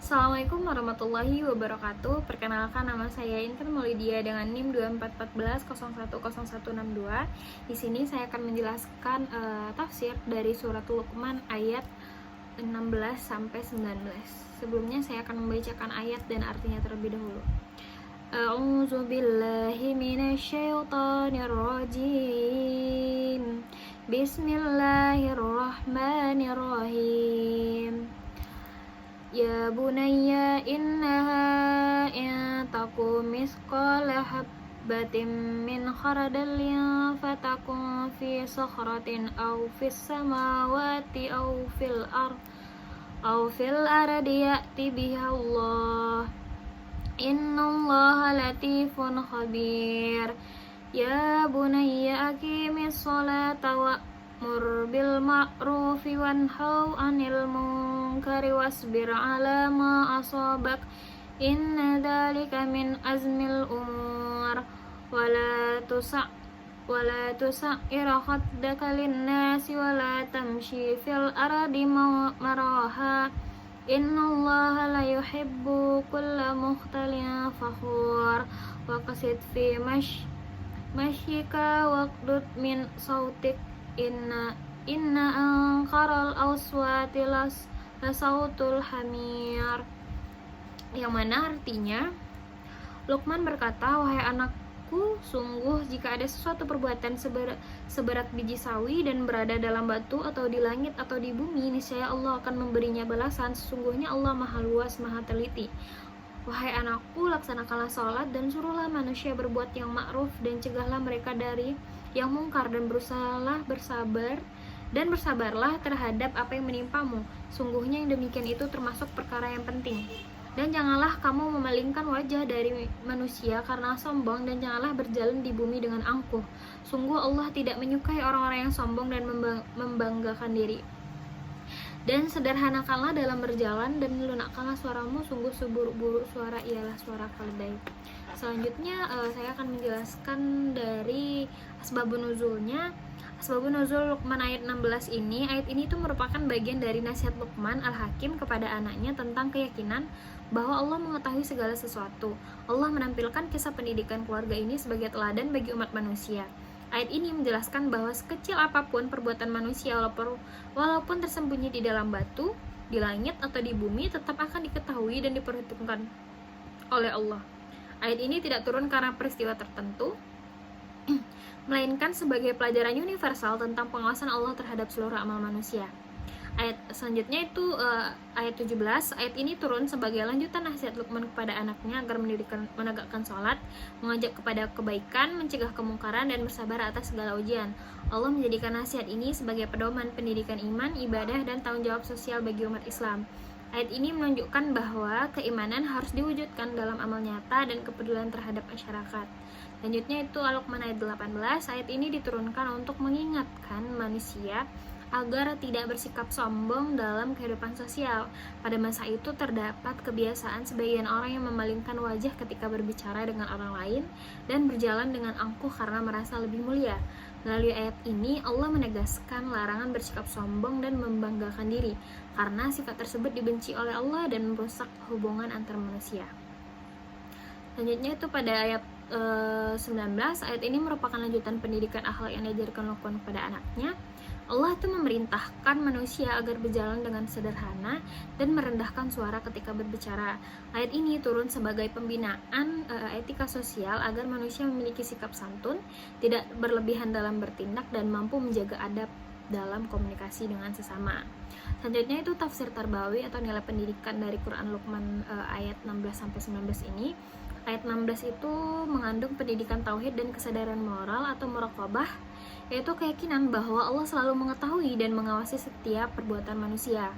Assalamualaikum warahmatullahi wabarakatuh. Perkenalkan, nama saya Intan Maulidia dengan NIM 2414010162. Di sini saya akan menjelaskan tafsir dari surat Luqman ayat 16 sampai 19. Sebelumnya saya akan membacakan ayat dan artinya terlebih dahulu. A'udzu billahi minasyaitonir rajim. Bismillahirrahmanirrahim. Ya bunayya innaha in taku misqala habbatin min khardalin fatakun fi sakhratin aw fis samawati aw fil ardi ya'ti biha Allah. Innallaha latifun khabir. Ya bunayya aqimis sholata wa'mur bil ma'rufi wanhau 'anil munkari wasbir 'ala ma asabak. Inna dzalika min azmil umur. Wala tusa'ir khaddaka lin-nasi wala tamshi fil ardi maraha. Innallaha la yuhibbu kulla mukhtalin fakhur. Wa qasid fi mashyika waqdud min sautik. Inna anqaral aswati lasautul hamir. Yang mana artinya, Luqman berkata, wahai anakku, sungguh jika ada sesuatu perbuatan seberat biji sawi dan berada dalam batu atau di langit atau di bumi, niscaya Allah akan memberinya balasan. Sesungguhnya Allah maha luas, maha teliti. Wahai anakku, laksanakanlah sholat dan suruhlah manusia berbuat yang ma'ruf dan cegahlah mereka dari yang mungkar, dan bersabarlah terhadap apa yang menimpamu. Sungguhnya yang demikian itu termasuk perkara yang penting. Dan janganlah kamu memalingkan wajah dari manusia karena sombong, dan janganlah berjalan di bumi dengan angkuh. Sungguh Allah tidak menyukai orang-orang yang sombong dan membanggakan diri. Dan sederhanakanlah dalam berjalan, dan lunakkanlah suaramu. Sungguh seburuk-buruk suara ialah suara keledai. Selanjutnya saya akan menjelaskan dari asbabun nuzulnya. Asbabun nuzul Luqman ayat 16 ini. Ayat ini itu merupakan bagian dari nasihat Luqman al-Hakim kepada anaknya tentang keyakinan bahwa Allah mengetahui segala sesuatu. Allah menampilkan kisah pendidikan keluarga ini sebagai teladan bagi umat manusia. Ayat ini menjelaskan bahwa sekecil apapun perbuatan manusia, walaupun tersembunyi di dalam batu, di langit, atau di bumi, tetap akan diketahui dan diperhitungkan oleh Allah. Ayat ini tidak turun karena peristiwa tertentu, melainkan sebagai pelajaran universal tentang pengawasan Allah terhadap seluruh amal manusia. Ayat selanjutnya itu ayat 17. Ayat ini turun sebagai lanjutan nasihat Luqman kepada anaknya agar menegakkan sholat, mengajak kepada kebaikan, mencegah kemungkaran, dan bersabar atas segala ujian. Allah menjadikan nasihat ini sebagai pedoman pendidikan iman, ibadah, dan tanggung jawab sosial bagi umat Islam. Ayat ini menunjukkan bahwa keimanan harus diwujudkan dalam amal nyata dan kepedulian terhadap masyarakat. Selanjutnya itu Al-Luqman ayat 18. Ayat ini diturunkan untuk mengingatkan manusia agar tidak bersikap sombong dalam kehidupan sosial. Pada masa itu terdapat kebiasaan sebagian orang yang memalingkan wajah ketika berbicara dengan orang lain dan berjalan dengan angkuh karena merasa lebih mulia. Melalui ayat ini Allah menegaskan larangan bersikap sombong dan membanggakan diri, karena sifat tersebut dibenci oleh Allah dan merusak hubungan antar manusia. Selanjutnya itu pada ayat 19. Ayat ini merupakan lanjutan pendidikan akhlak yang diajarkan Luqman kepada anaknya. Allah itu memerintahkan manusia agar berjalan dengan sederhana dan merendahkan suara ketika berbicara. Ayat ini turun sebagai pembinaan etika sosial agar manusia memiliki sikap santun, tidak berlebihan dalam bertindak, dan mampu menjaga adab dalam komunikasi dengan sesama. Selanjutnya itu tafsir tarbawi atau nilai pendidikan dari Quran Luqman ayat 16-19 ini. Ayat 16 itu mengandung pendidikan tauhid dan kesadaran moral atau muraqabah, yaitu keyakinan bahwa Allah selalu mengetahui dan mengawasi setiap perbuatan manusia.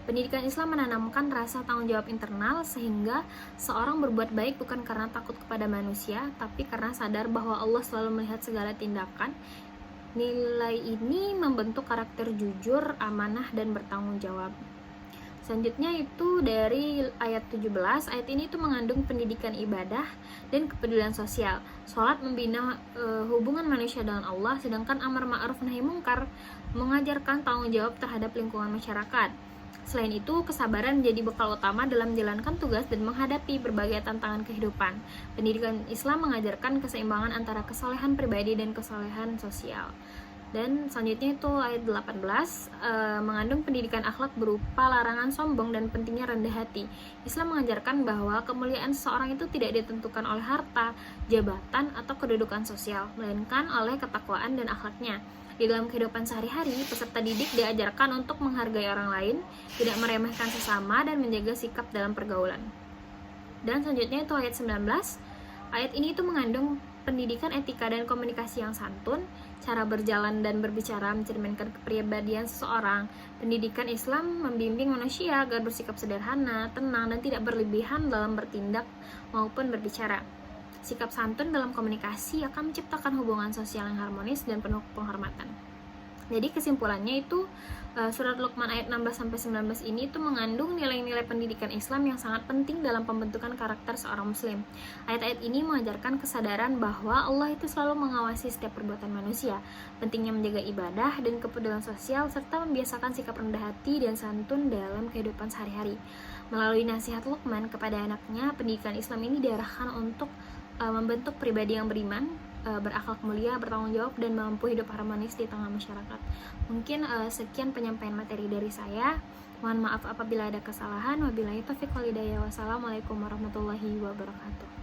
Pendidikan Islam menanamkan rasa tanggung jawab internal, sehingga seorang berbuat baik bukan karena takut kepada manusia, tapi karena sadar bahwa Allah selalu melihat segala tindakan. Nilai ini membentuk karakter jujur, amanah, dan bertanggung jawab. Selanjutnya itu dari ayat 17. Ayat ini itu mengandung pendidikan ibadah dan kepedulian sosial. Sholat membina hubungan manusia dengan Allah, sedangkan amar ma'ruf nahi mungkar mengajarkan tanggung jawab terhadap lingkungan masyarakat. Selain itu, kesabaran menjadi bekal utama dalam menjalankan tugas dan menghadapi berbagai tantangan kehidupan. Pendidikan Islam mengajarkan keseimbangan antara kesolehan pribadi dan kesolehan sosial. Dan selanjutnya itu ayat 18 mengandung pendidikan akhlak berupa larangan sombong dan pentingnya rendah hati. Islam mengajarkan bahwa kemuliaan seseorang itu tidak ditentukan oleh harta, jabatan, atau kedudukan sosial, melainkan oleh ketakwaan dan akhlaknya. Di dalam kehidupan sehari-hari, peserta didik diajarkan untuk menghargai orang lain, tidak meremehkan sesama, dan menjaga sikap dalam pergaulan. Dan selanjutnya itu ayat 19. Ayat ini itu mengandung pendidikan etika dan komunikasi yang santun, cara berjalan dan berbicara mencerminkan kepribadian seseorang. Pendidikan Islam membimbing manusia agar bersikap sederhana, tenang, dan tidak berlebihan dalam bertindak maupun berbicara. Sikap santun dalam komunikasi akan menciptakan hubungan sosial yang harmonis dan penuh penghormatan. Jadi kesimpulannya itu surat Luqman ayat 16-19 ini itu mengandung nilai-nilai pendidikan Islam yang sangat penting dalam pembentukan karakter seorang muslim. Ayat-ayat ini mengajarkan kesadaran bahwa Allah itu selalu mengawasi setiap perbuatan manusia, pentingnya menjaga ibadah dan kepedulian sosial, serta membiasakan sikap rendah hati dan santun dalam kehidupan sehari-hari. Melalui nasihat Luqman kepada anaknya, pendidikan Islam ini diarahkan untuk membentuk pribadi yang beriman, berakhlak mulia, bertanggung jawab, dan mampu hidup harmonis di tengah masyarakat. Mungkin sekian penyampaian materi dari saya. Mohon maaf apabila ada kesalahan. Wabillahi taufiq wal hidayah. Wassalamualaikum warahmatullahi wabarakatuh.